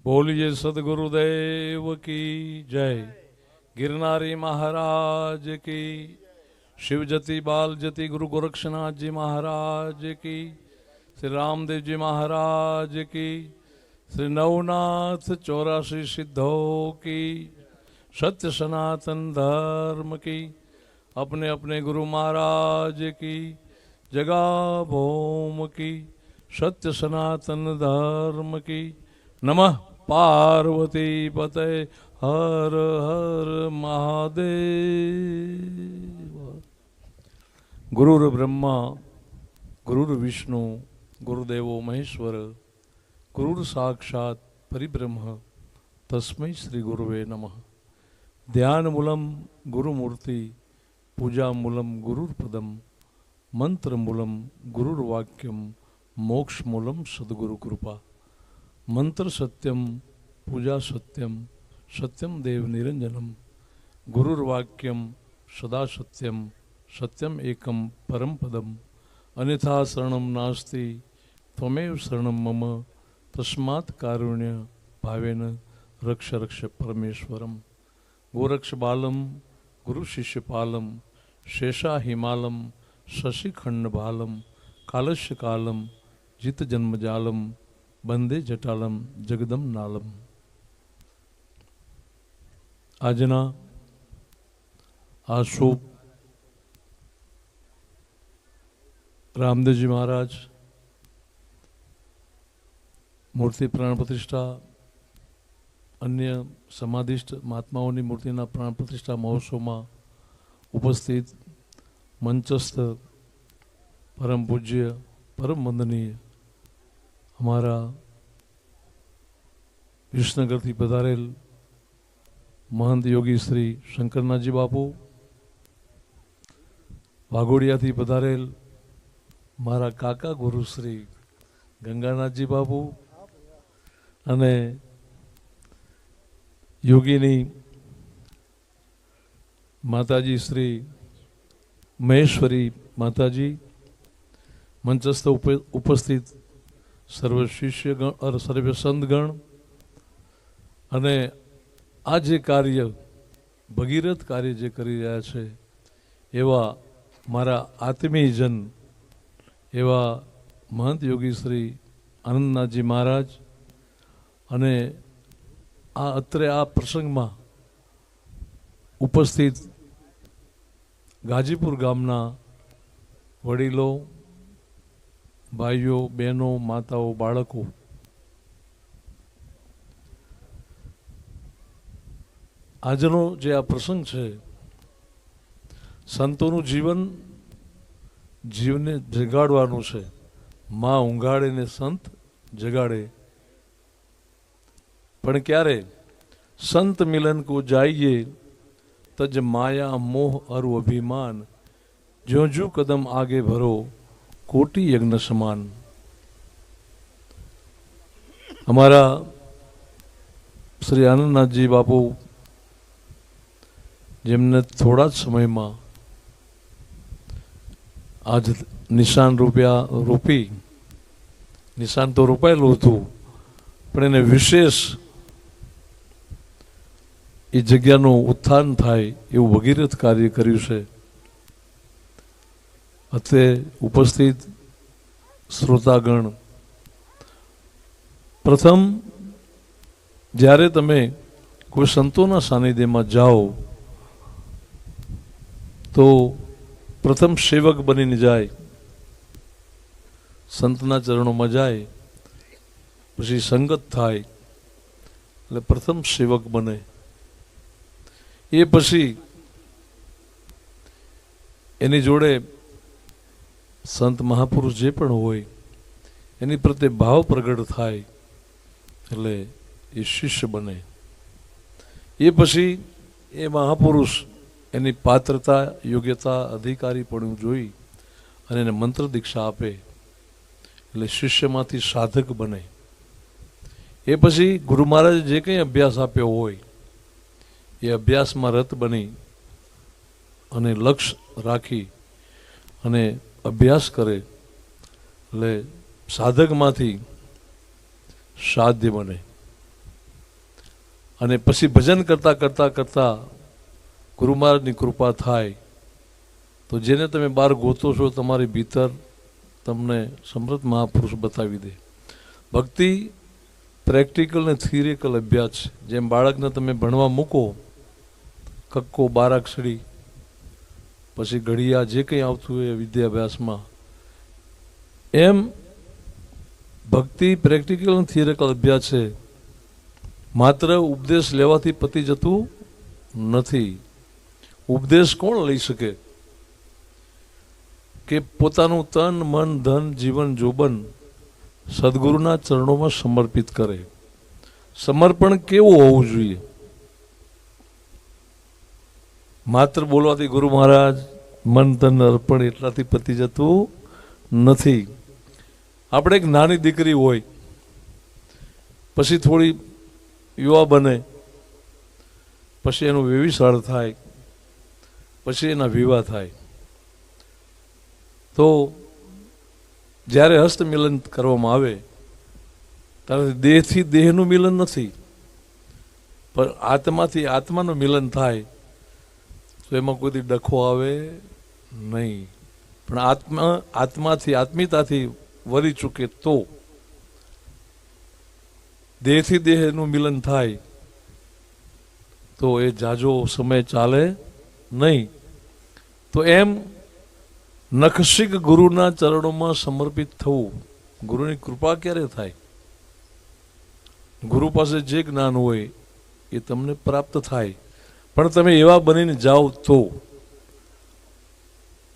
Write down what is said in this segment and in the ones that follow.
बोलिए सदगुरुदेव की जय। गिरनारी महाराज की, शिवजती बालजती गुरु गोरक्षनाथ जी महाराज की, श्री रामदेव जी महाराज की, श्री नवनाथ 84 सिद्धों की, सत्य सनातन धर्म की, अपने अपने गुरु महाराज की, जगा भौम की, सत्य सनातन धर्म की। नमः पार्वती पते हर हर महादेव। गुरुर् ब्रह्मा गुरुर्विष्णु गुरुदेवो महेश्वर, गुरुर् साक्षात परिब्रह्म तस्मै श्री गुरुवे नमः। ध्यान मूलम गुरुमूर्ति, पूजा मूलम गुरुर्पदम, मंत्र मूलम गुरुर्वाक्यम, मोक्ष मूलम सद्गुरु कृपा। मंत्र सत्यम, पूजा सत्यम, सत्यम देव निरंजनम, गुरुर्वाक्यम सदा सत्यम, सत्यम एकम परम पदम, अन्यथा शरणम नास्ति त्वमेव शरणम मम, तस्मात् कारुण्य भावेन रक्ष रक्ष परमेश्वरम। गोरक्ष बालम गुरु शिष्य पालम, शेषा हिमालम शशिखंड बालम, कालस्य कालम जित जन्म जालम, बंदे जटालम जगदम नालम। આજના આ શુભ રામદેવજી મહારાજ મૂર્તિ પ્રાણ પ્રતિષ્ઠા, અન્ય સમાધિષ્ઠ મહાત્માઓની મૂર્તિના પ્રાણ પ્રતિષ્ઠા મહોત્સવમાં ઉપસ્થિત મંચસ્થ પરમ પૂજ્ય પરમ વંદનીય અમારા વિસનગરથી પધારેલ महंत योगी श्री शंकरनाथजी बापू, वाघोड़ियाथी पधारेल मारा काका गुरु श्री गंगानाथजी बापू अने योगीनी माताजी श्री महेश्वरी माताजी, मंचस्थ उपस्थित सर्व शिष्यगण और सर्व संतगण अने आ जे कार्य भगीरथ कार्य जे करी रह्या छे एवा मारा आत्मीयजन एवा महंत योगी श्री आनंदनाथजी महाराज अने आ अत्रे आ प्रसंग में उपस्थित गाजीपुर गामना वडीलो, भाईओ, बहनों, माताओ, बाळको, આજનો જે આ પ્રસંગ છે સંતોનું જીવને જગાડવાનું છે। માં ઊંઘાડે ને સંત જગાડે, પણ ક્યારે? સંત મિલન કો જાઈએ તજ માયા મોહ અરુ અભિમાન, જ્યો જ્યો કદમ આગે ભરો કોટી યજ્ઞ સમાન। અમારા શ્રી આનંદનાથજી બાપુ જેમને થોડા જ સમયમાં આજ નિશાન રૂપી નિશાન તો રોપાયેલું હતું, પણ એને વિશેષ એ જગ્યાનું ઉત્થાન થાય એવું ભગીરથ કાર્ય કર્યું છે। અત્રે ઉપસ્થિત શ્રોતાગણ, પ્રથમ જ્યારે તમે કોઈ સંતોના સાનિધ્યમાં જાઓ તો પ્રથમ સેવક બનીને જાય, સંતના ચરણોમાં જાય, પછી સંગત થાય એટલે પ્રથમ સેવક બને। એ પછી એની જોડે સંત મહાપુરુષ જે પણ હોય એની પ્રત્યે ભાવ પ્રગટ થાય એટલે એ શિષ્ય બને। એ પછી એ મહાપુરુષ એની પાત્રતા, યોગ્યતા, અધિકારીપણું જોઈ અને એને મંત્ર દીક્ષા આપે એટલે શિષ્યમાંથી સાધક બને। એ પછી ગુરુ મહારાજે જે કંઈ અભ્યાસ આપ્યો હોય એ અભ્યાસમાં રત બની અને લક્ષ્ય રાખી અને અભ્યાસ કરે એટલે સાધકમાંથી સાધ્ય બને। અને પછી ભજન કરતા કરતા કરતા ગુરુ મહારાજની કૃપા થાય તો જેને તમે બહાર ગોતો છો તમારી ભીતર તમને સમૃદ્ધ મહાપુરુષ બતાવી દે. ભક્તિ પ્રેક્ટિકલ ને થિયરિકલ અભ્યાસ છે. જેમ બાળકને તમે ભણવા મૂકો કક્કો બારાક્ષરી પછી ઘડિયા જે કંઈ આવતું હોય વિદ્યાભ્યાસમાં, એમ ભક્તિ પ્રેક્ટિકલ અને થિયરિકલ અભ્યાસ છે. માત્ર ઉપદેશ લેવાથી પતી જતું નથી. ઉપદેશ કોણ લઈ શકે કે પોતાનું તન મન ધન જીવન જોબન સદગુરુના ચરણોમાં સમર્પિત કરે. સમર્પણ કેવું હોવું જોઈએ? માત્ર બોલવાથી ગુરુ મહારાજ મન તન અર્પણ એટલાથી પતી જતું નથી. આપણે એક નાની દીકરી હોય, પછી થોડી યુવા બને, પછી એનું વ્યભિચાર થાય, પછી એના વિવાહ થાય, તો જ્યારે હસ્તમિલન કરવામાં આવે ત્યારે દેહથી દેહનું મિલન નથી, પણ આત્માથી આત્માનું મિલન થાય તો એમાં કોઈ ડખો આવે નહીં. પણ આત્માથી આત્મીયતાથી વરી ચૂકે તો દેહથી દેહનું મિલન થાય તો એ જાજો સમય ચાલે નહીં. તો એમ નખશિક ગુરુના ચરણોમાં સમર્પિત થવું. ગુરુની કૃપા ક્યારે થાય? ગુરુ પાસે જે જ્ઞાન હોય એ તમને પ્રાપ્ત થાય, પણ તમે એવા બનીને જાઓ તો.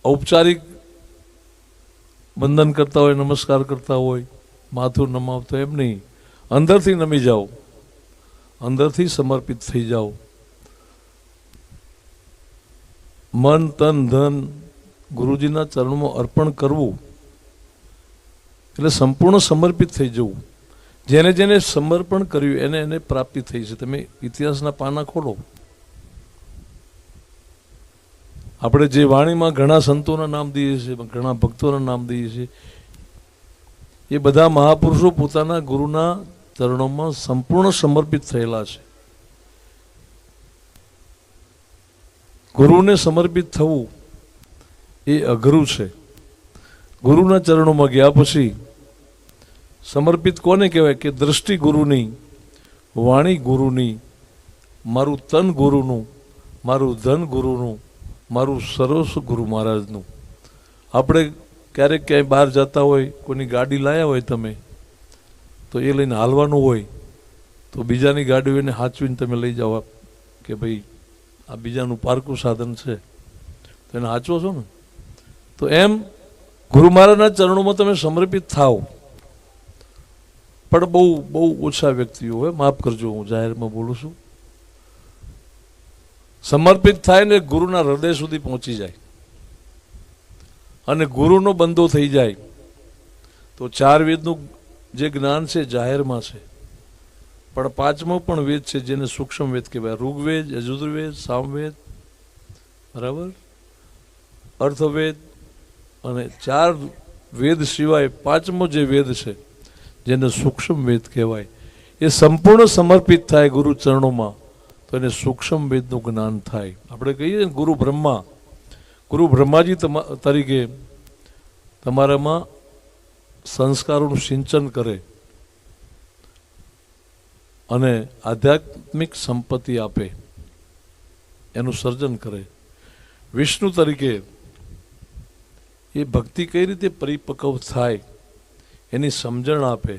ઔપચારિક વંદન કરતા હોય, નમસ્કાર કરતા હોય, માથું નમાવતો એમ નહીં, અંદરથી નમી જાઓ, અંદરથી સમર્પિત થઈ જાઓ. મન તન ધન ગુરુજીના ચરણમાં અર્પણ કરવું એટલે સંપૂર્ણ સમર્પિત થઈ જવું. જેને જેને સમર્પણ કર્યું એને એને પ્રાપ્તિ થઈ છે. તમે ઇતિહાસના પાના ખોલો. આપણે જે વાણીમાં ઘણા સંતોના નામ દઈએ છીએ, ઘણા ભક્તોના નામ દઈએ છીએ, એ બધા મહાપુરુષો પોતાના ગુરુના ચરણોમાં સંપૂર્ણ સમર્પિત થયેલા છે. ગુરુને સમર્પિત થવું એ અઘરું છે. ગુરુના ચરણોમાં ગયા પછી સમર્પિત કોને કહેવાય કે દ્રષ્ટિ ગુરુની, વાણી ગુરુની, મારું તન ગુરુનું, મારું ધન ગુરુનું, મારું સર્વસ્વ ગુરુ મહારાજનું. આપણે ક્યારેક ક્યાંય બહાર જતા હોય, કોઈની ગાડી લાયા હોય તમે, તો એ લઈને હાલવાનું હોય તો બીજાની ગાડી એને હાચવીને તમે લઈ જાઓ કે ભાઈ આ બીજાનું પારકું સાધન છે તો એને હાચવો છો ને. તો એમ ગુરુ મહારાજના ચરણોમાં તમે સમર્પિત થાવ. પણ બહુ બહુ ઓછા વ્યક્તિઓ હોય, માફ કરજો હું જાહેરમાં બોલું છું, સમર્પિત થાય ને ગુરુના હૃદય સુધી પહોંચી જાય અને ગુરુનો બંધો થઈ જાય તો 4 વેદનું જે જ્ઞાન છે જાહેરમાં છે, પણ 5મો પણ વેદ છે જેને સૂક્ષ્મ વેદ કહેવાય. ઋગ્વેદ, યજુર્વેદ, સામવેદ, બરાબર, અર્થવેદ અને 4 વેદ સિવાય 5મો જે વેદ છે જેને સૂક્ષ્મ વેદ કહેવાય, એ સંપૂર્ણ સમર્પિત થાય ગુરુ ચરણોમાં તો એને સૂક્ષ્મ વેદનું જ્ઞાન થાય. આપણે કહીએ ને ગુરુ બ્રહ્માજી તરીકે તમારામાં સંસ્કારોનું સિંચન કરે અને આધ્યાત્મિક સંપત્તિ આપે, એનું સર્જન કરે. વિષ્ણુ તરીકે એ ભક્તિ કઈ રીતે પરિપક્વ થાય એની સમજણ આપે,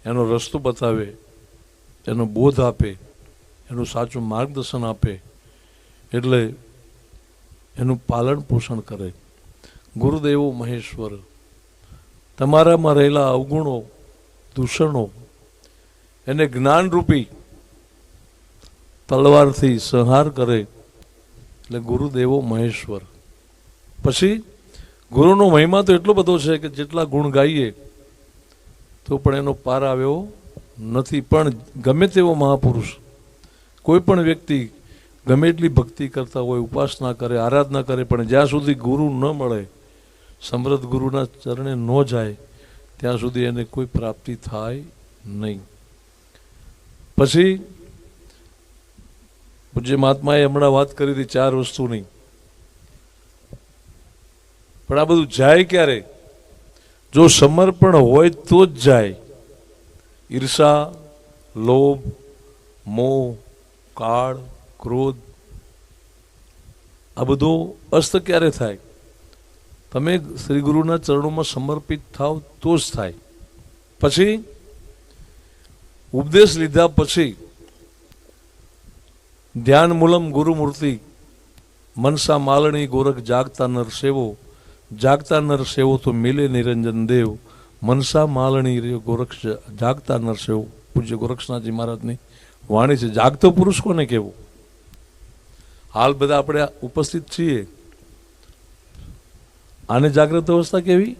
એનો રસ્તો બતાવે, એનો બોધ આપે, એનું સાચું માર્ગદર્શન આપે, એટલે એનું પાલન પોષણ કરે. ગુરુદેવો મહેશ્વર તમારામાં રહેલા અવગુણો, દૂષણો એને જ્ઞાનરૂપી તલવારથી સંહાર કરે એટલે ગુરુદેવો મહેશ્વર. પછી ગુરુનો મહિમા તો એટલો બધો છે કે જેટલા ગુણ ગાઈએ તો પણ એનો પાર આવ્યો નથી. પણ ગમે તેવો મહાપુરુષ, કોઈ પણ વ્યક્તિ ગમે એટલી ભક્તિ કરતા હોય, ઉપાસના કરે, આરાધના કરે, પણ જ્યાં સુધી ગુરુ ન મળે, સમૃદ્ધ ગુરુના ચરણે ન જાય, ત્યાં સુધી એને કોઈ પ્રાપ્તિ થાય નહીં. પછી પૂજ્ય મહાત્માએ હમણાં વાત કરી હતી 4 વસ્તુની, પણ આ બધું જાય ક્યારે? જો સમર્પણ હોય તો જ જાય. ઈર્ષા, લોભ, મોહ, કાળ, ક્રોધ, આ બધું અસ્ત ક્યારે થાય? તમે શ્રી ગુરુના ચરણોમાં સમર્પિત થાવ તો જ થાય. પછી ઉપદેશ લીધા પછી ધ્યાન મૂલમ ગુરુમૂર્તિ મનસા માલણી ગોરખ જાગતા નર સેવો, જાગતા નર સેવો તો મિલે નિરંજન દેવ, મનસા માલણી ગોરખ જાગતા નર સેવો. પૂજ્ય ગોરક્ષનાથજી મહારાજની વાણી છે. જાગતો પુરુષ કોને કહેવું? હાલ બધા આપણે ઉપસ્થિત છીએ, આને જાગ્રત અવસ્થા કેવી?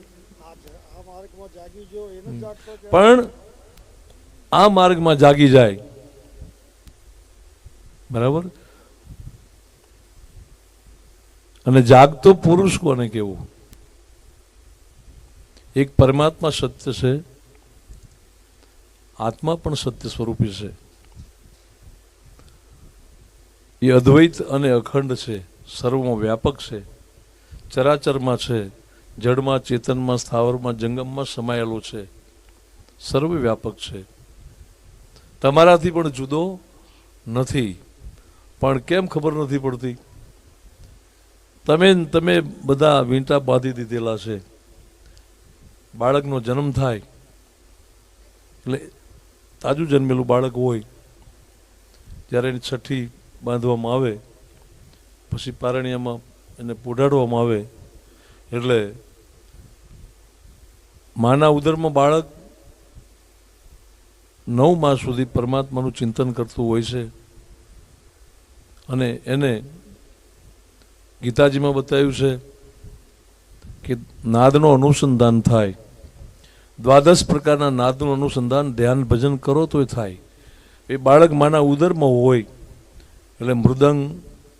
પણ આ માર્ગમાં જાગી જાય, બરાબર? અને જાગતો પુરુષ કોને કેવું? એક પરમાત્મા સત્ય છે, આત્મા પણ સત્ય સ્વરૂપી છે. એ અદ્વૈત અને અખંડ છે, સર્વમાં વ્યાપક છે, ચરાચરમાં છે, જડમાં, ચેતનમાં, સ્થાવરમાં, જંગમમાં સમાયેલો છે, સર્વ વ્યાપક છે. તમારાથી પણ જુદો નથી. પણ કેમ ખબર નથી પડતી? તમે બધા વીંટા બાંધી દીધેલા છે. બાળકનો જન્મ થાય એટલે તાજું જન્મેલું બાળક હોય ત્યારે એની છઠ્ઠી બાંધવામાં આવે, પછી પારણિયામાં એને પોઢાડવામાં આવે. એટલે માના ઉદરમાં બાળક 9 માસ સુધી પરમાત્માનું ચિંતન કરતું હોય છે. અને એને ગીતાજીમાં બતાવ્યું છે કે નાદનો અનુસંધાન થાય. 12 પ્રકારના નાદનું અનુસંધાન ધ્યાન ભજન કરો તોય થાય. એ બાળક માના ઉદરમાં હોય એટલે મૃદંગ,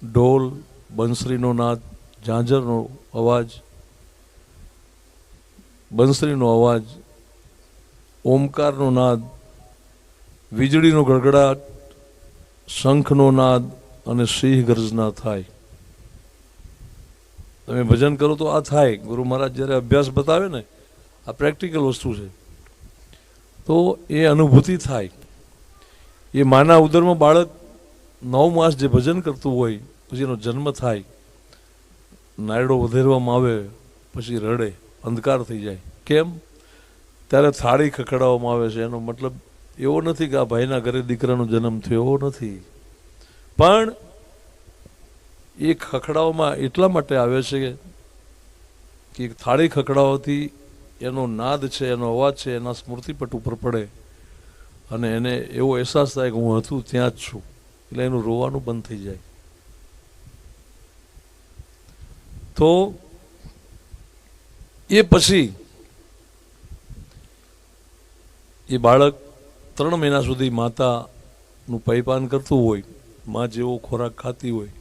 ઢોલ, બંસરીનો નાદ, ઝાંઝરનો અવાજ, બંસરીનો અવાજ, ઓમકારનો નાદ, વીજળીનો ગડગડાટ, શંખનો નાદ અને સિંહ ગર્જના થાય. તમે ભજન કરો તો આ થાય. ગુરુ મહારાજ જ્યારે અભ્યાસ બતાવે ને, આ પ્રેક્ટિકલ વસ્તુ છે, તો એ અનુભૂતિ થાય. એ માના ઉદરમાં બાળક 9 માસ જે ભજન કરતું હોય, પછી એનો જન્મ થાય, નાયડો વધેરવામાં આવે, પછી રડે, અંધકાર થઈ જાય. કેમ? ત્યારે થાળી ખખડાવવામાં આવે છે. એનો મતલબ એવો નથી કે આ ભાઈના ઘરે દીકરાનો જન્મ થયો, એવો નથી. પણ એ ખખડાવવામાં એટલા માટે આવે છે કે થાળી ખખડાવવાથી એનો નાદ છે, એનો અવાજ છે, એના સ્મૃતિપટ ઉપર પડે અને એને એવો અહેસાસ થાય કે હું હતું ત્યાં જ છું. એટલે એનું રોવાનું બંધ થઈ જાય. તો એ પછી એ બાળક 3 મહિના સુધી માતાનું પૈપાન કરતું હોય, માં જેવો ખોરાક ખાતી હોય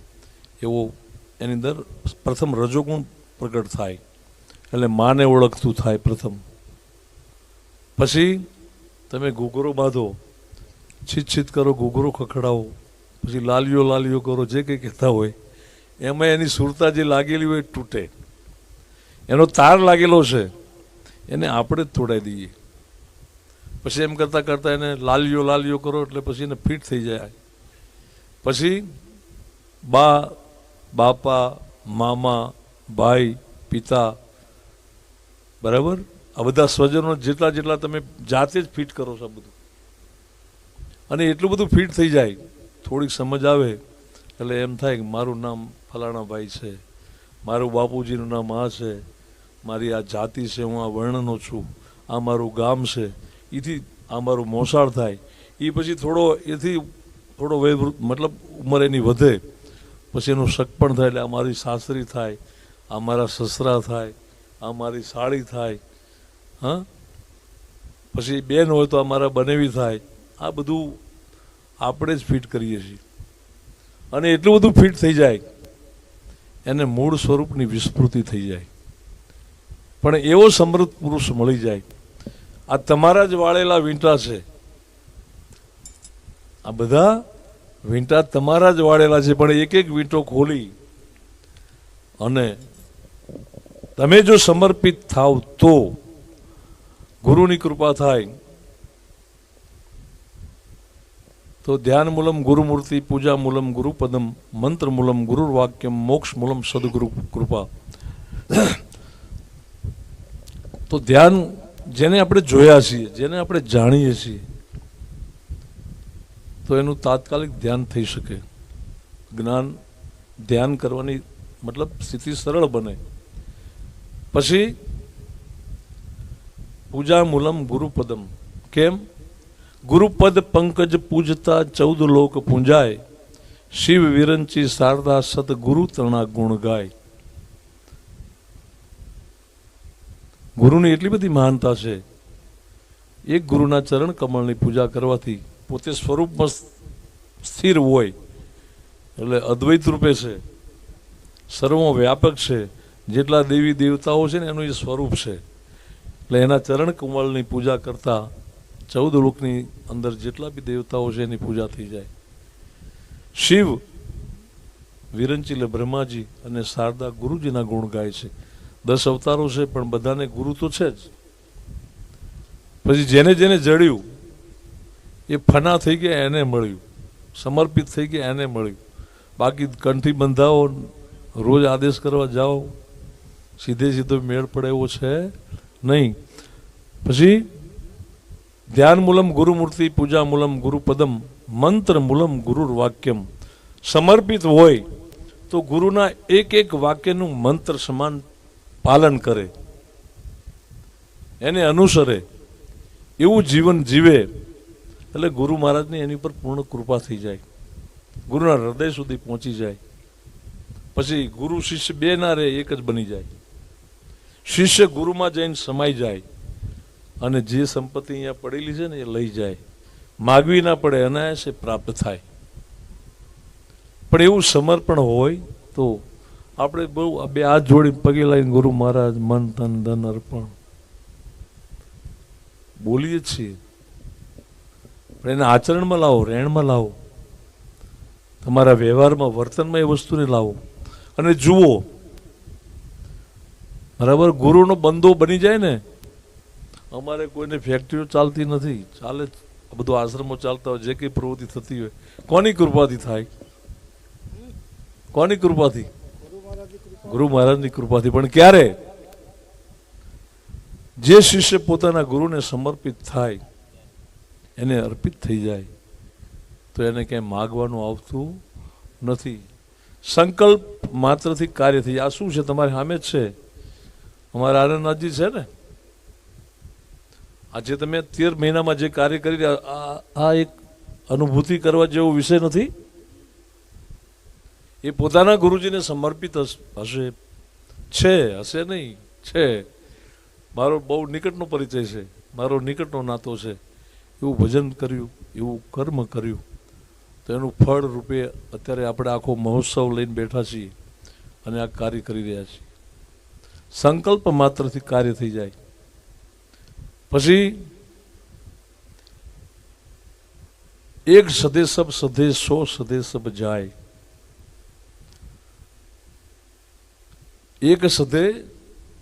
એવો એની અંદર પ્રથમ રજોગુણ પ્રગટ થાય. એટલે માને ઓળખતું થાય પ્રથમ. પછી તમે ઘૂઘરો બાંધો, છીત કરો, ઘૂઘરો ખખડાવો, પછી લાલીઓ કરો, જે કંઈ કહેતા હોય એમાં એની સુરતા જે લાગેલી હોય તૂટે. એનો તાર લાગેલો છે એને આપણે જ તોડાઈ દઈએ. પછી એમ કરતાં કરતાં એને લાલીઓ કરો એટલે પછી એને ફિટ થઈ જાય. પછી બા, બાપા, મામા, ભાઈ, પિતા, બરાબર, આ બધા સ્વજનો જેટલા તમે જાતે જ ફિટ કરો છો બધું. અને એટલું બધું ફિટ થઈ જાય, થોડીક સમજ આવે એટલે એમ થાય કે મારું નામ ફલાણા ભાઈ છે, મારું બાપુજીનું નામ આ છે, મારી આ જાતિ છે, હું આ વર્ણનો છું, આ મારું ગામ છે, એથી આ મારું મોસાળ થાય. એ પછી એથી થોડો વયવૃદ્ધ મતલબ ઉંમર એની વધે, પછી એનું સગપણ થાય એટલે આ મારી સાસરી થાય, આ મારા સસરા થાય, આ મારી સાળી થાય, હા, પછી બેન હોય તો આ મારા બનેવી થાય. આ બધું આપણે જ ફિટ કરીએ છીએ. અને એટલું બધું ફિટ થઈ જાય એને મૂળ સ્વરૂપની વિસ્મૃતિ થઈ જાય. પણ એવો સમૃદ્ધ પુરુષ મળી જાય. આ તમારા જ વાળેલા વીંટા છે. આ બધા વીંટા તમારા જ વાળેલા છે, પણ એક એક વીંટો ખોલી અને તમે જો સમર્પિત થાવ તો ગુરુની કૃપા થાય. તો ધ્યાન મૂલમ ગુરુમૂર્તિ, પૂજા મૂલમ ગુરુપદમ, મંત્ર મૂલમ ગુરુર્વાક્યમ, મોક્ષ મૂલમ સદગુરુ કૃપા. તો ધ્યાન જેને આપણે જોયા છીએ, જેને આપણે જાણીએ છીએ, તો એનું તાત્કાલિક ધ્યાન થઈ શકે. જ્ઞાન ધ્યાન કરવાની મતલબ સ્થિતિ સરળ બને. પછી પૂજા મૂલમ ગુરુપદમ. કેમ? ગુરુપદ પંકજ પૂજતા 14 લોક પૂંજાય, શિવ વિરંચી શારદા સતગુરુ તણા ગુણ ગાય. ગુરુની એટલી બધી મહાનતા છે. એક ગુરુના ચરણ કમળની પૂજા કરવાથી પોતે સ્વરૂપમાં સ્થિર હોય, એટલે અદ્વૈત રૂપે છે, સર્વવ્યાપક છે. જેટલા દેવી દેવતાઓ છે ને એનું એ સ્વરૂપ છે. એટલે એના ચરણ કમળની પૂજા કરતા 14 લોકની અંદર જેટલા બી દેવતાઓ છે એની પૂજા થઈ જાય. શિવ વિરંચી એટલે બ્રહ્માજી અને શારદા ગુરુજીના ગુણ ગાય છે. 10 અવતારો છે પણ બધાને ગુરુ તો છે જ. પછી જેને જેને જડ્યું એ ફના થઈ ગયા એને મળ્યું, સમર્પિત થઈ ગયા એને મળ્યું. બાકી કંઠી બંધાવો, રોજ આદેશ કરવા જાઓ, સીધે સીધો મેળ પડે એવો છે નહીં. પછી ધ્યાન મૂલમ ગુરુમૂર્તિ, પૂજા મૂલમ ગુરુપદમ, મંત્ર મૂલમ ગુરુર્વાક્યમ. સમર્પિત હોય તો ગુરુના એક એક વાક્યનું મંત્ર સમાન પાલન કરે, એને અનુસરે, એવું જીવન જીવે. એટલે ગુરુ મહારાજની એની પર પૂર્ણ કૃપા થઈ જાય, ગુરુના હૃદય સુધી પહોંચી જાય. પછી ગુરુ શિષ્ય બે ના રહે, એક જ બની જાય. શિષ્ય ગુરુમાં જઈને સમાઈ જાય અને જે સંપત્તિ અહીંયા પડેલી છે ને એ લઈ જાય. માગવી ના પડે, અનાયાસે પ્રાપ્ત થાય. પણ એવું સમર્પણ હોય તો આપણે બહુ બે હાથ જોડી પગે લાવીને ગુરુ મહારાજ મન તન ધન અર્પણ બોલીએ છીએ, પણ એને આચરણમાં લાવો, રેણમાં લાવો, તમારા વ્યવહારમાં, વર્તનમાં એ વસ્તુને લાવો અને જુઓ. બરાબર? ગુરુનો બંધો બની જાય ને. અમારે કોઈને ફેક્ટરીઓ ચાલતી નથી, ચાલે બધું આશ્રમો ચાલતા હોય, જે કંઈ પ્રવૃત્તિ થતી હોય કોની કૃપાથી થાય? કોની કૃપાથી? ગુરુ મહારાજની કૃપાથી. પણ ક્યારે? જે શિષ્ય પોતાના ગુરુને સમર્પિત થાય, એને અર્પિત થઈ જાય, તો એને ક્યાંય માગવાનું આવતું નથી. સંકલ્પ માત્રથી કાર્ય થઈ જાય. આ શું છે? તમારી સામે જ છે, અમારા આનંદનાથજી છે ને. આજે તમે 13 મહિનામાં જે કાર્ય કરી રહ્યા, આ એક અનુભૂતિ કરવા જેવો વિષય નથી. એ પોતાના ગુરુજીને સમર્પિત હશે, હશે નહીં, છે. મારો બહુ નિકટનો પરિચય છે, મારો નિકટનો નાતો છે. એવું ભજન કર્યું, એવું કર્મ કર્યું, તો એનું ફળ રૂપે અત્યારે આપણે આખો મહોત્સવ લઈને બેઠા છીએ અને આ કાર્ય કરી રહ્યા છીએ. સંકલ્પ માત્રથી કાર્ય થઈ જાય. પછી એક સદે સબ સદે, 100 સદે સબ જાય. એક સદે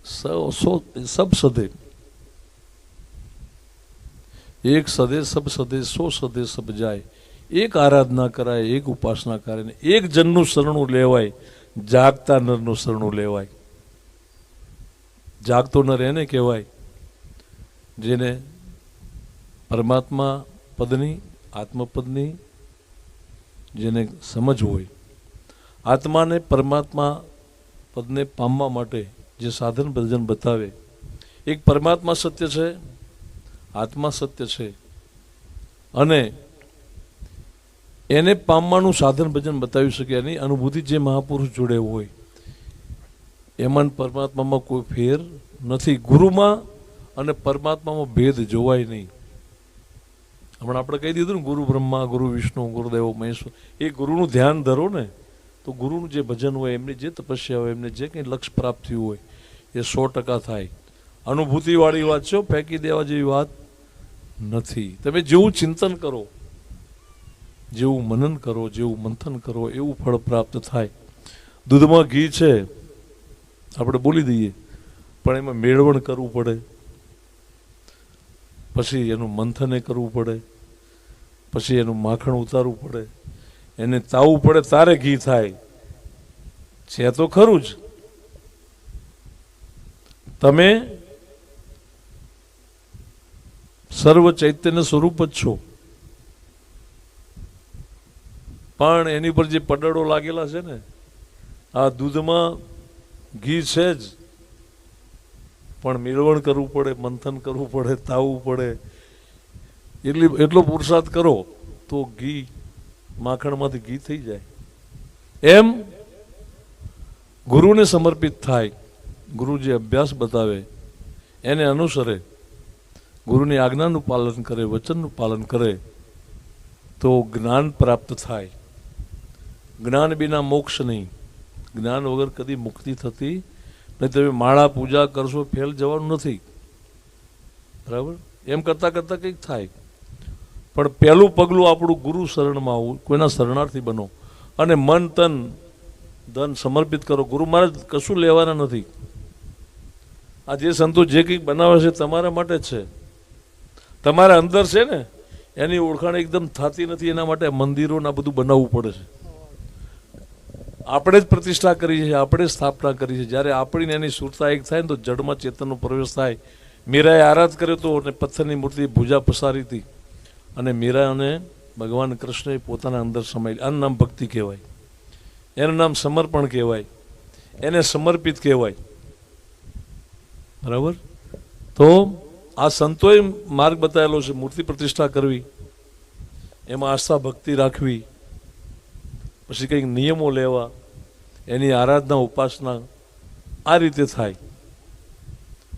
સબ સદે, એક સદે સબ સદે, 100 સદે સબ જાય. એક આરાધના કરાય, એક ઉપાસના કરે, એક જનનું શરણું લેવાય, જાગતા નરનું શરણું લેવાય. જાગતો નર એને કહેવાય જેને પરમાત્મા પદની, આત્મપદની જેને સમજ હોય. આત્માને પરમાત્મા પદને પામવા માટે જે સાધન ભજન બતાવે, એક પરમાત્મા સત્ય છે, આત્મા સત્ય છે, અને એને પામવાનું સાધન ભજન બતાવી શકે. એની અનુભૂતિ જે મહાપુરુષ જોડે હોય એમાં પરમાત્મામાં કોઈ ફેર નથી. ગુરુમાં અને પરમાત્મામાં ભેદ જોવાય નહીં. હમણાં આપણે કહી દીધું ને, ગુરુ બ્રહ્મા, ગુરુ વિષ્ણુ, ગુરુદેવ મહેશ્વર. એ ગુરુનું ધ્યાન ધરો ને તો ગુરુનું જે ભજન હોય, એમની જે તપસ્યા હોય, એમને જે કંઈ લક્ષ્ય પ્રાપ્ત થયું હોય એ 100% થાય. અનુભૂતિવાળી વાત છે, ફેંકી દેવા જેવી વાત નથી. તમે જેવું ચિંતન કરો, જેવું મનન કરો, જેવું મંથન કરો એવું ફળ પ્રાપ્ત થાય. દૂધમાં ઘી છે આપણે બોલી દઈએ, પણ એમાં મેળવણ કરવું પડે, પછી એનું મંથને કરવું પડે, પછી એનું માખણ ઉતારવું પડે, એને તાવવું પડે તારે ઘી થાય. છે તો ખરું જ. તમે સર્વ ચૈતન્ય સ્વરૂપ જ છો, પણ એની પર જે પડડો લાગેલા છે ને, આ દૂધમાં ઘી છે જ, પણ મેળવણ કરવું પડે, મંથન કરવું પડે, તાવવું પડે. એટલો પુરુષાર્થ કરો તો ઘી માખણમાંથી ઘી થઈ જાય. એમ ગુરુને સમર્પિત થાય, ગુરુ જે અભ્યાસ બતાવે એને અનુસરે, ગુરુની આજ્ઞાનું પાલન કરે, વચનનું પાલન કરે તો જ્ઞાન પ્રાપ્ત થાય. જ્ઞાન વિના મોક્ષ નહીં, જ્ઞાન વગર કદી મુક્તિ થતી નહીં. તમે માળા પૂજા કરશો ફેલ જવાનું નથી, બરાબર? એમ કરતાં કરતાં કંઈક થાય. પણ પહેલું પગલું આપણું ગુરુ શરણમાં આવવું, કોઈના શરણાર્થી બનો અને મન તન ધન સમર્પિત કરો. ગુરુ મહારાજ કશું લેવાના નથી. આ જે સંતો જે કંઈક બનાવે છે તમારા માટે જ છે. તમારા અંદર છે ને એની ઓળખાણ એકદમ થતી નથી, એના માટે મંદિરો ના બધું બનાવવું પડે છે. આપણે જ પ્રતિષ્ઠા કરી છે, આપણે જ સ્થાપના કરી છે. જ્યારે આપણી એની સુરતા એક થાય ને તો જડમાં ચેતનનો પ્રવેશ થાય. મીરાએ આરાધ કર્યો હતો અને પથ્થરની મૂર્તિ ભુજા પસારી હતી, અને મીરાને ભગવાન કૃષ્ણએ પોતાના અંદર સમાયેલી. આનું નામ ભક્તિ કહેવાય, એનું નામ સમર્પણ કહેવાય, એને સમર્પિત કહેવાય, બરાબર? તો આ સંતોએ માર્ગ બતાવેલો છે. મૂર્તિ પ્રતિષ્ઠા કરવી, એમાં આસ્થા ભક્તિ રાખવી, પછી કંઈક નિયમો લેવા, એની આરાધના ઉપાસના આ રીતે થાય.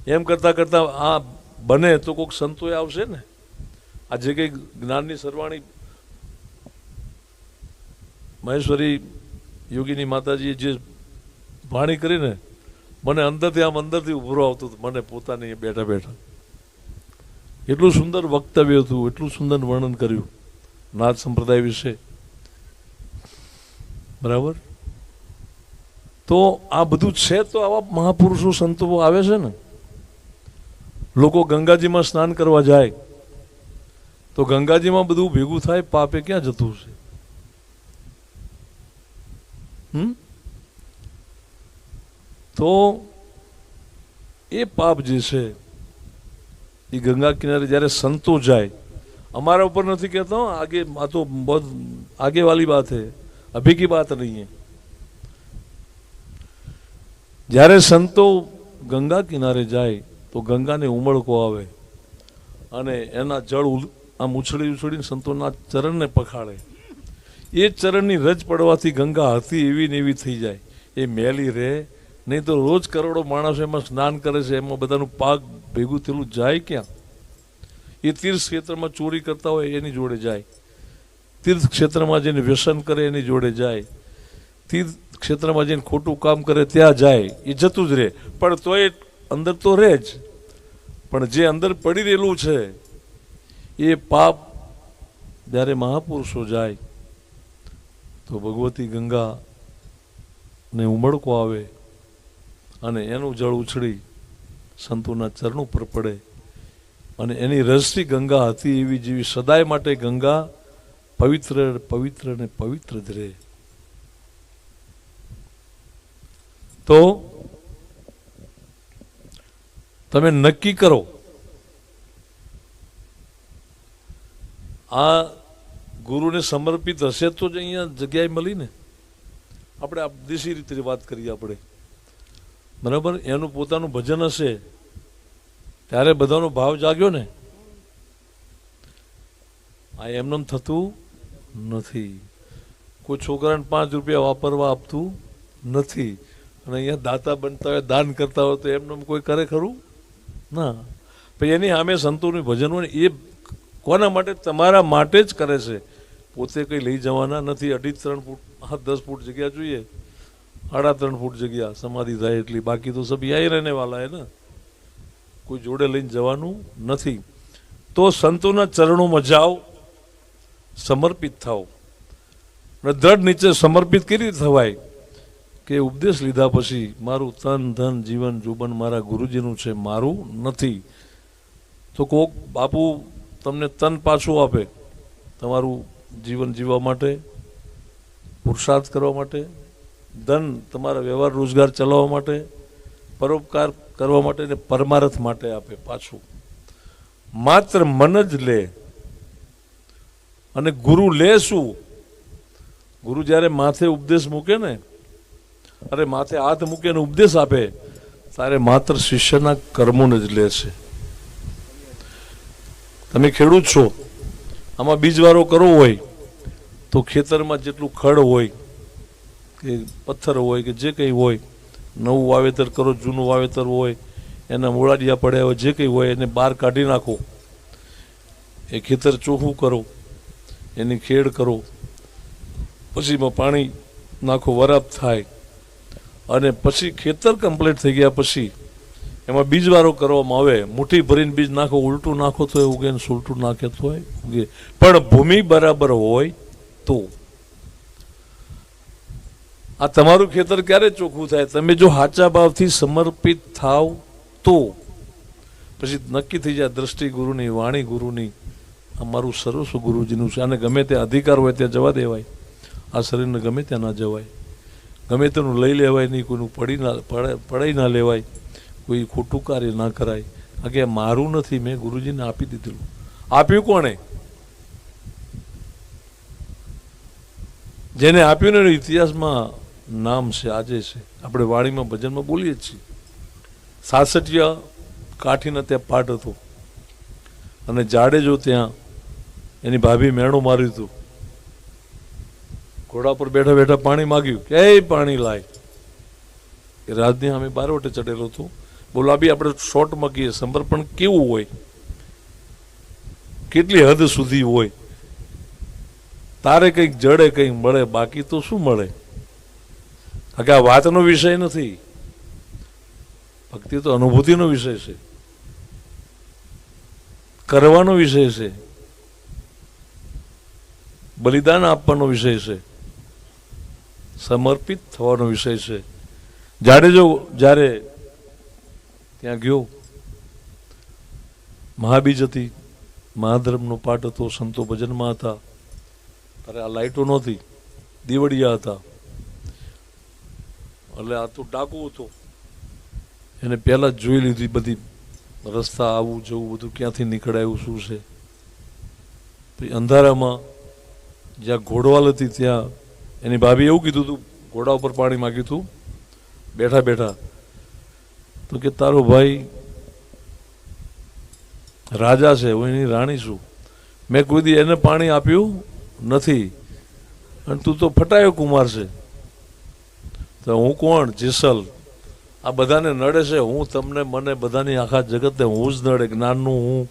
એમ કરતાં કરતાં આ બને તો કોઈક સંતોએ આવશે ને. આ જે કંઈક જ્ઞાનની સરવાણી મહેશ્વરી યોગીની માતાજીએ જે વાણી કરીને મને અંદરથી ઉભરો આવતો હતો, મને પોતાને બેઠા બેઠા. એટલું સુંદર વક્તવ્ય હતું, એટલું સુંદર વર્ણન કર્યું નાથ સંપ્રદાય વિશે, બરાબર? તો આ બધું છે તો આવા મહાપુરુષો સંતો આવે છે ને. લોકો ગંગાજીમાં સ્નાન કરવા જાય તો ગંગાજીમાં બધું ભેગું થાય, પાપે ક્યાં જતું છે? તો એ પાપ જે છે એ ગંગા કિનારે જ્યારે સંતો જાય, અમારા ઉપર નથી કહેતા, આગે આ તો બહુ આગે વાલી બાત है, अभी की बात नहीं है. જ્યારે સંતો ગંગા કિનારે જાય તો ગંગાને ઉમળકો આવે અને એના જળ આમ ઉછળીને સંતોના ચરણને પખાડે. એ ચરણની રજ પડવાથી ગંગા હતી એવી ને એવી થઈ જાય, એ મેલી રહે નહીં. તો રોજ કરોડો માણસો એમાં સ્નાન કરે છે, એમાં બધાનું પાક ભેગું થયેલું જાય ક્યાં? એ તીર્થ ક્ષેત્રમાં ચોરી કરતા હોય એની જોડે જાય, તીર્થ ક્ષેત્રમાં જઈને વ્યસન કરે એની જોડે જાય, તીર્થ ક્ષેત્રમાં જઈને ખોટું કામ કરે ત્યાં જાય, એ જતું જ રહે. પણ તોય અંદર તો રહે જ, પણ જે અંદર પડી રહેલું છે એ પાપ જ્યારે મહાપુરુષો જાય તો ભગવતી ગંગા ને ઉમળકો આવે અને એનું જળ ઉછળી સંતોના ચરણ ઉપર પડે અને એની રસથી ગંગા હતી એવી જેવી સદાય માટે ગંગા પવિત્ર પવિત્ર ને પવિત્ર જ રહે. તો તમે નક્કી કરો, આ ગુરુને સમર્પિત હશે તો જ અહીંયા જગ્યાએ મળી ને. આપણે આ દેશી રીતે વાત કરીએ આપણે, બરાબર? એનું પોતાનું ભજન હશે ત્યારે બધાનો ભાવ જાગ્યો ને. આ એમને થતું નથી. કોઈ છોકરાને 5 રૂપિયા વાપરવા આપતું નથી, અને અહીંયા દાતા બનતા હોય, દાન કરતા હોય તો એમને કોઈ કરે ખરું? ના. પછી એની સામે સંતોનું ભજન હોય ને, એ કોના માટે? તમારા માટે જ કરે છે. પોતે કંઈ લઈ જવાના નથી. 2.5-3 ફૂટ 10 ફૂટ જગ્યા જોઈએ, 3.5 ફૂટ જગ્યા સમાધિ થાય એટલી. બાકી તો સબ યહીં રહેને વાલા હે ને, કોઈ જોડે લઈને જવાનું નથી. તો સંતોના ચરણોમાં જાઓ, સમર્પિત થાઓ. અને દ્રઢ નીચે સમર્પિત કરી થવાય કે ઉપદેશ લીધા પછી મારું તન ધન જીવન જોબન મારા ગુરુજીનું છે, મારું નથી. તો કોક બાપુ તમને તન પાછું આપે તમારું જીવન જીવવા માટે, પુરુષાર્થ કરવા માટે, ધન તમારા વ્યવહાર રોજગાર ચલાવવા માટે, પરોપકાર કરવા માટે ને પરમાર્થ માટે આપે પાછું. માત્ર મન જ લે. અને ગુરુ લે શું? ગુરુ જ્યારે માથે ઉપદેશ મૂકે ને, અરે માથે હાથ મૂકે ને ઉપદેશ આપે, ત્યારે માત્ર શિષ્યના કર્મોને જ લે છે. તમે ખેડૂત છો, આમાં બીજવારો કરવો હોય તો ખેતરમાં જેટલું ખડ હોય કે પથ્થર હોય કે જે કંઈ હોય, નવું વાવેતર કરો, જૂનું વાવેતર હોય, એના મૂળાડિયા પડ્યા હોય, જે કંઈ હોય એને બહાર કાઢી નાખો, એ ખેતર ચોખ્ખું કરો, એની ખેડ કરો, પછી એમાં પાણી નાખો, વરાપ થાય, અને પછી ખેતર કમ્પ્લીટ થઈ ગયા પછી એમાં બીજવારો કરવામાં આવે. મુઠ્ઠી ભરીને બીજ નાખો, ઉલટું નાખો તો એ ઉગે, સુલટું નાખે તો ઉગે, પણ ભૂમિ બરાબર હોય તો. આ તમારું ખેતર ક્યારે ચોખ્ખું થાય? તમે જો સાચા ભાવથી સમર્પિત થાવ તો. પછી નક્કી થઈ જાય દ્રષ્ટિ ગુરુની, વાણી ગુરુની, અમારું સર્વસ્વ ગુરુજીનું છે. અને ગમે તે અધિકાર હોય ત્યાં જવા દેવાય, આ શરીરને ગમે ત્યાં ના જવાય, ગમે તેનું લઈ લેવાય નહીં, કોઈનું પડાઈ ના લેવાય, કોઈ ખોટું કાર્ય ના કરાય. કારણ કે મારું નથી, મેં ગુરુજીને આપી દીધેલું. આપ્યું કોણે? જેને આપ્યું ને ઇતિહાસમાં નામ છે, આજે છે. આપણે વાણીમાં ભજનમાં બોલીએ જ છીએ. 66 કાઠીને ત્યાં પાઠ હતો અને જાડેજો ત્યાં એની ભાભી મેણું માર્યું હતું. ઘોડા પર બેઠા બેઠા પાણી માગ્યું કે એ પાણી લાય. એ રાજની સામે બારવટે ચડેલો હતો. બોલો આ બી આપણે શોર્ટમાં કહીએ, સમર્પણ કેવું હોય, કેટલી હદ સુધી હોય. તારે કંઈક જડે કંઈક મળે, બાકી તો શું મળે? કારણ કે આ વાતનો વિષય નથી, ભક્તિ તો અનુભૂતિનો વિષય છે, કરવાનો વિષય છે, બલિદાન આપવાનો વિષય છે, સમર્પિત થવાનો વિષય છે. જાડેજો જ્યારે ત્યાં ગયો, મહાબીજ હતી, મહાધર્મનો પાઠ હતો, સંતો ભજનમાં હતા, ત્યારે આ લાઇટો નહોતી, દીવડિયા હતા, એટલે આ તો ડાકુ હતો. એને પહેલા જ જોઈ લીધી બધી રસ્તા, આવું જવું બધું, ક્યાંથી નીકળાયું શું છે. પછી અંધારામાં જ્યાં ઘોડવાલ હતી ત્યાં એની ભાભી એવું કીધું હતું, ઘોડા ઉપર પાણી માગ્યું હતું બેઠા બેઠા, તો કે તારો ભાઈ રાજા છે, હું એની રાણી છું, મેં કોઈ દી એને પાણી આપ્યું નથી, અને તું તો ફટાયો કુમાર છે, તો હું કોણ? જેસલ. આ બધાને નડે છે, હું તમને, મને, બધાની, આખા જગતને હું જ નડે. જ્ઞાનનું હું,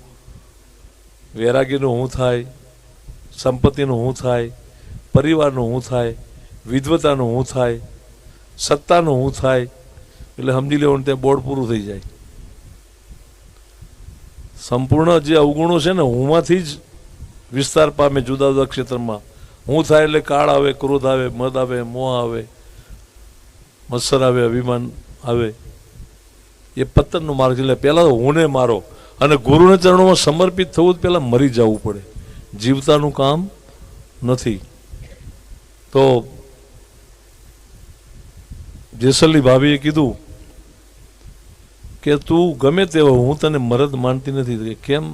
વૈરાગીનું હું થાય, સંપત્તિનું હું થાય, પરિવારનું હું થાય, વિદ્વતાનું હું થાય, સત્તાનું હું થાય. એટલે સમજી લેવાનું ત્યાં બોર્ડ પૂરું થઈ જાય. સંપૂર્ણ જે અવગુણો છે ને, હુંમાંથી જ વિસ્તાર પામે જુદા જુદા ક્ષેત્રમાં. હું થાય એટલે કાળ આવે, ક્રોધ આવે, મદ આવે, મોહ આવે, મત્સર આવે, અભિમાન આવે. એ પતનનો માર્ગ. એટલે પહેલાં હુંને મારો, અને ગુરુના ચરણોમાં સમર્પિત થવું પહેલાં મરી જવું પડે, જીવતાનું કામ નથી. તો જેસલની ભાભીએ કીધું કે તું ગમે તેવો, હું તને મરદ માનતી નથી. કેમ?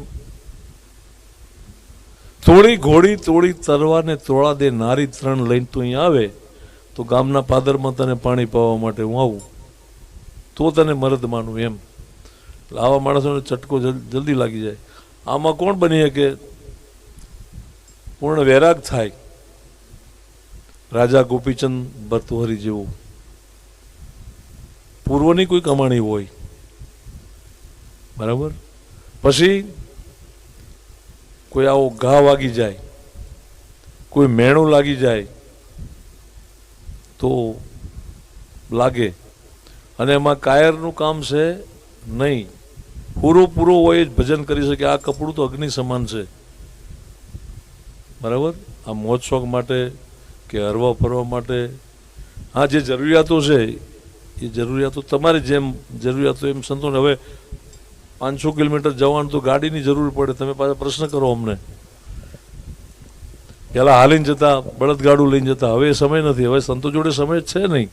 તોડી ઘોડી તોડી તરવા ને તોળા દે નારી, ત્રણ લઈને તું અહીં આવે તો ગામના પાદરમાં તને પાણી પાવા માટે હું આવું, તો તને મરદ માનું. એમ આવા માણસોને ચટકો જલ્દી લાગી જાય. આમાં કોણ બની શકે? પૂર્ણ વૈરાગ થાય. રાજા ગોપીચંદ ભર્તુહરી જેવું. પૂર્વની કોઈ કમાણી હોય, બરાબર, પછી કોઈ આવો ઘા વાગી જાય, કોઈ મેણું લાગી જાય તો લાગે. અને એમાં કાયરનું કામ છે નહીં, પૂરો હોય જ ભજન કરી શકે. આ કપડું તો અગ્નિ સમાન છે, બરાબર. આ મોજ શોખ માટે કે હરવા ફરવા માટે હા જે જરૂરિયાતો છે એ જરૂરિયાતો તમારી જેમ જરૂરિયાતો એમ સંતોષ. હવે 500 કિલોમીટર જવાનું તો ગાડીની જરૂર પડે, તમે પાછા પ્રશ્ન કરો અમને. પેલા હાલીને જતા, બળદગાડું લઈને જતા, હવે એ સમય નથી. હવે સંતો જોડે સમય જ છે નહીં,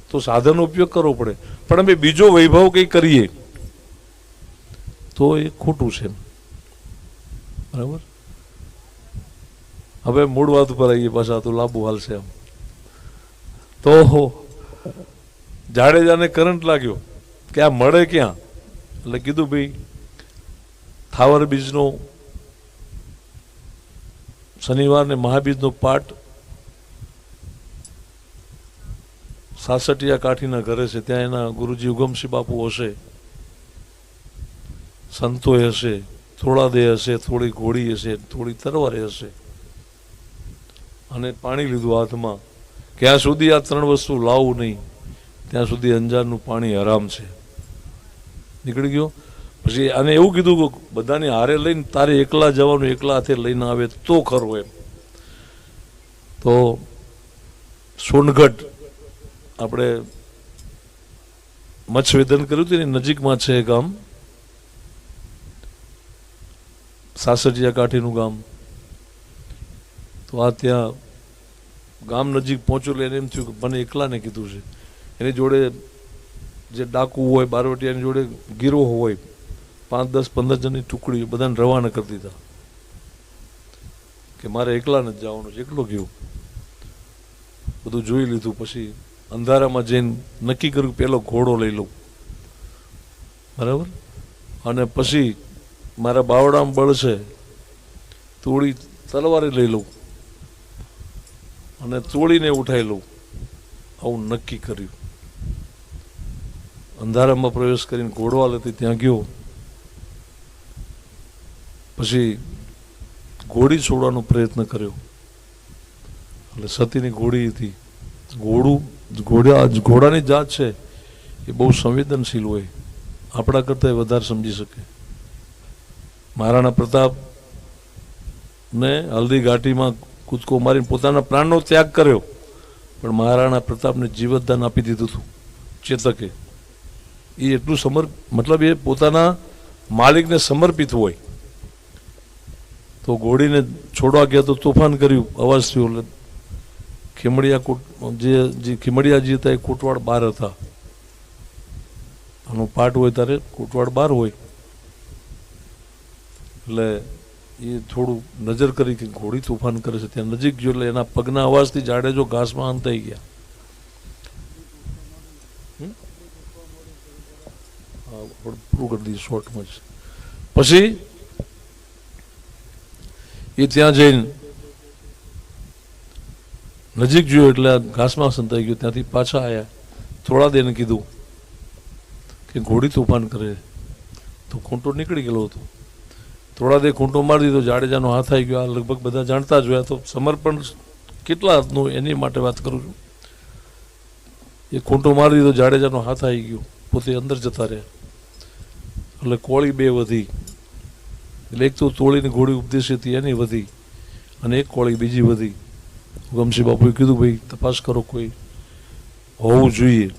તો સાધનનો ઉપયોગ કરવો પડે. પણ અમે બીજો વૈભવ કંઈ કરીએ તો એ ખોટું છે, બરાબર. હવે મૂળ વાત ઉપર આવીએ પાછા, તો લાંબુ હાલશે આમ. તો જાડેજાને કરંટ લાગ્યો કે આ મળે ક્યાં, એટલે કીધું ભાઈ થાવર બીજનો શનિવાર ને મહાબીજનો પાઠ સાસઠિયા કાઠીના ઘરે છે, ત્યાં એના ગુરુજી ઉગમસિંહ બાપુ હશે, સંતોય હશે, થોડા દે હશે, થોડી ઘોડી હશે, થોડી તરવારે હશે. અને પાણી લીધું હાથમાં, ક્યાં સુધી આ 3 વસ્તુ લાવવું નહીં ત્યાં સુધી અંજારનું પાણી હરામ છે. નીકળી ગયો. પછી આને એવું કીધું કે બધાને હારે લઈને તારે એકલા જવાનું, એકલા હાથે લઈને આવે તો ખરું એમ. તો સોનગઢ આપણે મત્સ્યવેધન કર્યું હતું ને, નજીકમાં છે ગામ સાસઠિયા કાઠીનું ગામ. તો આ ત્યાં ગામ નજીક પહોંચ્યો એટલે એને એમ થયું કે મને એકલાને કીધું છે. એની જોડે જે ડાકુ હોય, બારવટિયાની જોડે ગીરોહ હોય, 5, 10, 15 જણની ટુકડી બધાને રવાના કરી દીધા કે મારે એકલાને જ જવાનું છે. એકલો ગયો, બધું જોઈ લીધું. પછી અંધારામાં જઈને નક્કી કર્યું પેલો ઘોડો લઈ લઉં, બરાબર. અને પછી મારા બાવડામાં બળ છે, થોડી તલવારે લઈ લઉં અને તોડીને ઉઠાઈ લઉં, આવું નક્કી કર્યું. અંધારામાં પ્રવેશ કરીને ઘોડવાલ હતી ત્યાં ગયો. પછી ઘોડી છોડવાનો પ્રયત્ન કર્યો, એટલે સતીની ઘોડી હતી. ઘોડાની જાત છે એ બહુ સંવેદનશીલ હોય, આપણા કરતાં વધારે સમજી શકે. મહારાણા પ્રતાપ ને હલ્દી ઘાટીમાં કૂદકો મારીને પોતાના પ્રાણનો ત્યાગ કર્યો, પણ મહારાણા પ્રતાપને જીવતદાન આપી દીધું હતું ચેતકે. એ એટલું મતલબ એ પોતાના માલિકને સમર્પિત હોય. તો ઘોડીને છોડવા ગયા તો તોફાન કર્યું, અવાજ થયો. એટલે ખીમડિયાજી હતા એ કોટવાડ 12 હતા. આનો પાઠ હોય ત્યારે કોટવાડ 12 હોય. એટલે એ થોડું નજર કરી કે ઘોડી તોફાન કરે છે, ત્યાં નજીક ગયો એટલે એના પગના અવાજથી જાડેજો ઘાસમાં અંતાઈ ગયા. પૂરું કરી દીધું શોર્ટમાં જ. પછી એ ત્યાં જઈને નજીક જોયો એટલે ઘાસમાં સંતાઈ ગયો. ત્યાંથી પાછા આવ્યા, થોડા દેને કીધું કે ઘોડી તોફાન કરે, તો ખૂંટો નીકળી ગયેલો હતો. થોડા દે ખૂંટો મારી દીધો, જાડેજાનો હાથ આવી ગયો. આ લગભગ બધા જાણતા જ હોય. તો સમર્પણ કેટલા હાથનું એની માટે વાત કરું છું. એ ખૂંટો મારી દીધો, જાડેજાનો હાથ આવી ગયો, પોતે અંદર જતા રહ્યા. એટલે કોળી 2 વધી. એટલે એક તો તોળીની ઘોડી ઉપદેશી હતી એની વધી, અને એક કોળી બીજી વધી. ઉગમસિંહ બાપુએ કીધું ભાઈ તપાસ કરો, કોઈ હોવું જોઈએ.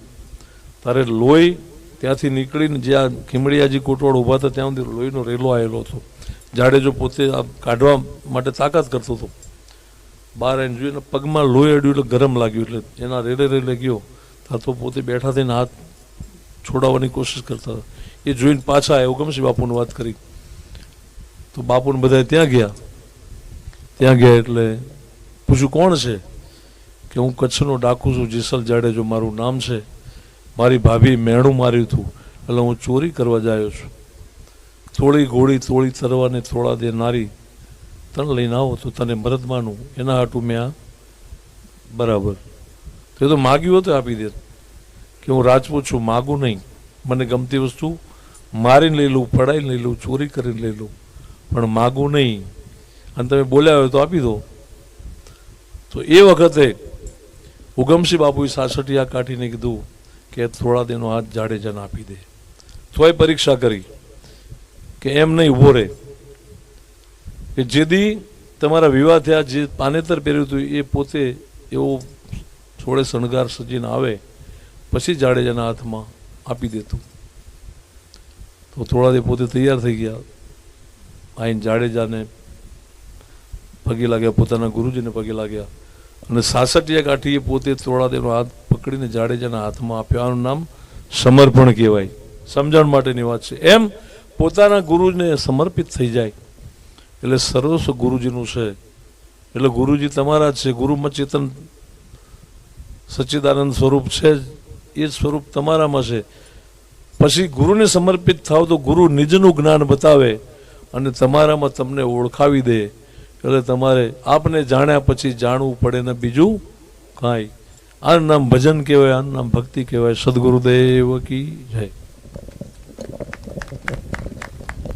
તારે લોહી ત્યાંથી નીકળીને જ્યાં ખીમડિયાજી કોટવાડ ઊભા હતા ત્યાં સુધી લોહીનો રેલો આવેલો હતો. જાડેજો પોતે આ કાઢવા માટે તાકાત કરતો હતો. બહાર આવીને જોઈને પગમાં લોહી અડ્યું એટલે ગરમ લાગ્યું, એટલે એના રેલે ગયો. ત્યાં તો પોતે બેઠા થઈને હાથ છોડાવવાની કોશિશ કરતા હતા. એ જોઈને પાછા આવ્યા, ઉગમસિંહ બાપુને વાત કરી. તો બાપુને બધા ત્યાં ગયા એટલે પૂછ્યું કોણ છે? કે હું કચ્છનો ડાકુ છું, જેસલ જાડેજો મારું નામ છે. મારી ભાભી મેણું માર્યું હતું એટલે હું ચોરી કરવા જાય છું. થોડી ઘોડી, થોડી તરવા ને થોડા દે નારી, તને લઈને આવો તો તને મરદ માનું, એના હાટું મેં આ બરાબર. તો એ તો માગ્યું હતું આપી દે કે હું રાજપૂત છું, માગું નહીં. મને ગમતી વસ્તુ મારીને લઈ લઉં, પડાઈને લઈ લઉં, ચોરી કરીને લઈ લઉં, પણ માગું નહીં. અને તમે બોલ્યા હોય તો આપી દો. તો એ વખતે ઉગમસિંહ બાપુએ સાસઠિયા કાઢીને કીધું કે થોડા દેનો હાથ જાડેજાને આપી દે. તોય પરીક્ષા કરી કે એમ નહીં ઊભો રહે, કે જેદી તમારા વિવાહ થયા જે પાનેતર પહેર્યું હતું એ પોતે એવો થોડે શણગાર સજીને આવે પછી જાડેજાના હાથમાં આપી દેતું. તો થોડા પોતે તૈયાર થઈ ગયા, આઈને જાડેજાને પગે લાગ્યા, પોતાના ગુરુજીને પગે લાગ્યા અને 66 કાઠીએ પોતે થોડાદેવનો હાથ પકડીને જાડેજાના હાથમાં આપ્યો. આનું નામ સમર્પણ કહેવાય. સમજણ માટેની વાત છે. એમ પોતાના ગુરુને સમર્પિત થઈ જાય એટલે સર્વસ્વ ગુરુજીનું છે. એટલે ગુરુજી તમારા જ છે. ગુરુમાં ચેતન સચ્ચિદાનંદ સ્વરૂપ છે જ, એ સ્વરૂપ તમારામાં છે. પછી ગુરુને સમર્પિત થાવ તો ગુરુ નિજનું જ્ઞાન બતાવે અને તમારામાં તમને ઓળખાવી દે. એટલે તમારે આપને જાણ્યા પછી જાણવું પડે ને બીજું કાંઈ. આનું નામ ભજન કહેવાય, આનું નામ ભક્તિ કહેવાય. સદગુરુદેવ કી જય.